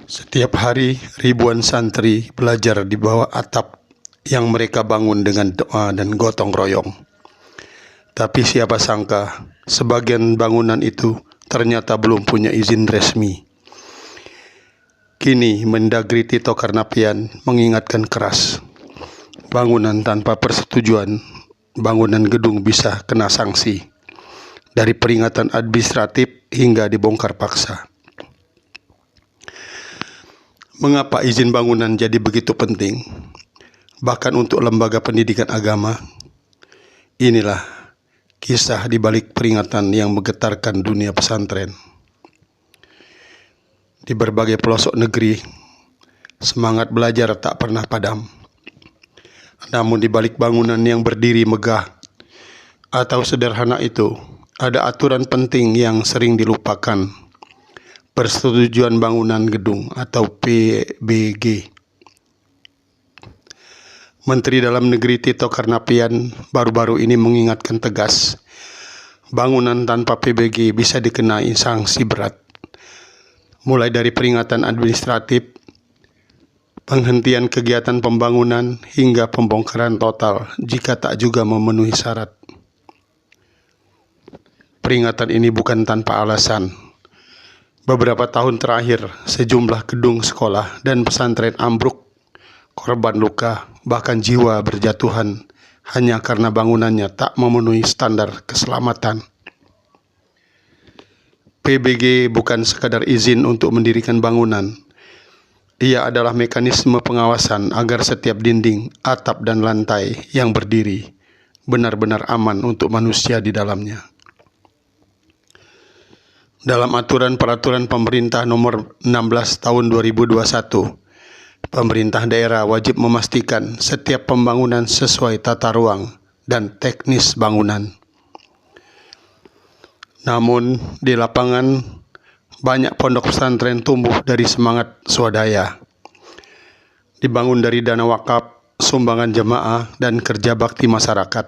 Setiap hari, ribuan santri belajar di bawah atap yang mereka bangun dengan doa dan gotong royong. Tapi siapa sangka, sebagian bangunan itu ternyata belum punya izin resmi. Kini, Mendagri Tito Karnavian mengingatkan keras, bangunan tanpa persetujuan, bangunan gedung bisa kena sanksi, dari peringatan administratif hingga dibongkar paksa. Mengapa izin bangunan jadi begitu penting? Bahkan untuk lembaga pendidikan agama. Inilah kisah di balik peringatan yang menggetarkan dunia pesantren. Di berbagai pelosok negeri, semangat belajar tak pernah padam. Namun di balik bangunan yang berdiri megah atau sederhana itu, ada aturan penting yang sering dilupakan. Persetujuan bangunan gedung atau PBG. Menteri Dalam Negeri Tito Karnavian baru-baru ini mengingatkan tegas, bangunan tanpa PBG bisa dikenai sanksi berat. Mulai dari peringatan administratif, penghentian kegiatan pembangunan, hingga pembongkaran total jika tak juga memenuhi syarat. Peringatan ini bukan tanpa alasan. Beberapa tahun terakhir, sejumlah gedung sekolah dan pesantren ambruk, korban luka, bahkan jiwa berjatuhan hanya karena bangunannya tak memenuhi standar keselamatan. PBG bukan sekadar izin untuk mendirikan bangunan. Ia adalah mekanisme pengawasan agar setiap dinding, atap, dan lantai yang berdiri benar-benar aman untuk manusia di dalamnya. Dalam aturan peraturan pemerintah nomor 16 tahun 2021, pemerintah daerah wajib memastikan setiap pembangunan sesuai tata ruang dan teknis bangunan. Namun, di lapangan, banyak pondok pesantren tumbuh dari semangat swadaya. Dibangun dari dana wakaf, sumbangan jemaah, dan kerja bakti masyarakat.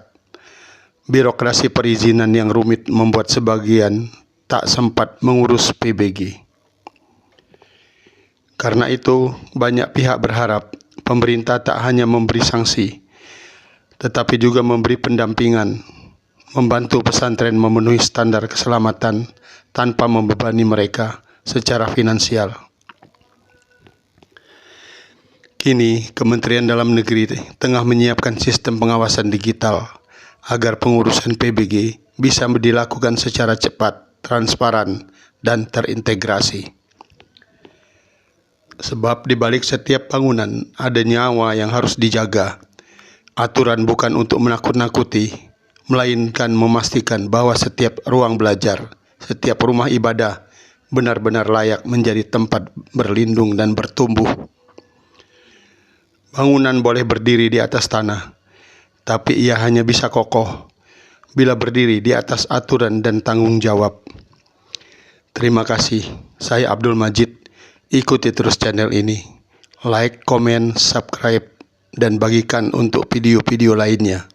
Birokrasi perizinan yang rumit membuat sebagian tak sempat mengurus PBG. Karena itu, banyak pihak berharap pemerintah tak hanya memberi sanksi, tetapi juga memberi pendampingan, membantu pesantren memenuhi standar keselamatan tanpa membebani mereka secara finansial. Kini, Kementerian Dalam Negeri tengah menyiapkan sistem pengawasan digital agar pengurusan PBG bisa dilakukan secara cepat, transparan, dan terintegrasi. Sebab di balik setiap bangunan ada nyawa yang harus dijaga. Aturan bukan untuk menakut-nakuti, melainkan memastikan bahwa setiap ruang belajar, setiap rumah ibadah benar-benar layak menjadi tempat berlindung dan bertumbuh. Bangunan boleh berdiri di atas tanah, tapi ia hanya bisa kokoh bila berdiri di atas aturan dan tanggung jawab. Terima kasih, saya Abdul Majid. Ikuti terus channel ini. Like, komen, subscribe, dan bagikan untuk video-video lainnya.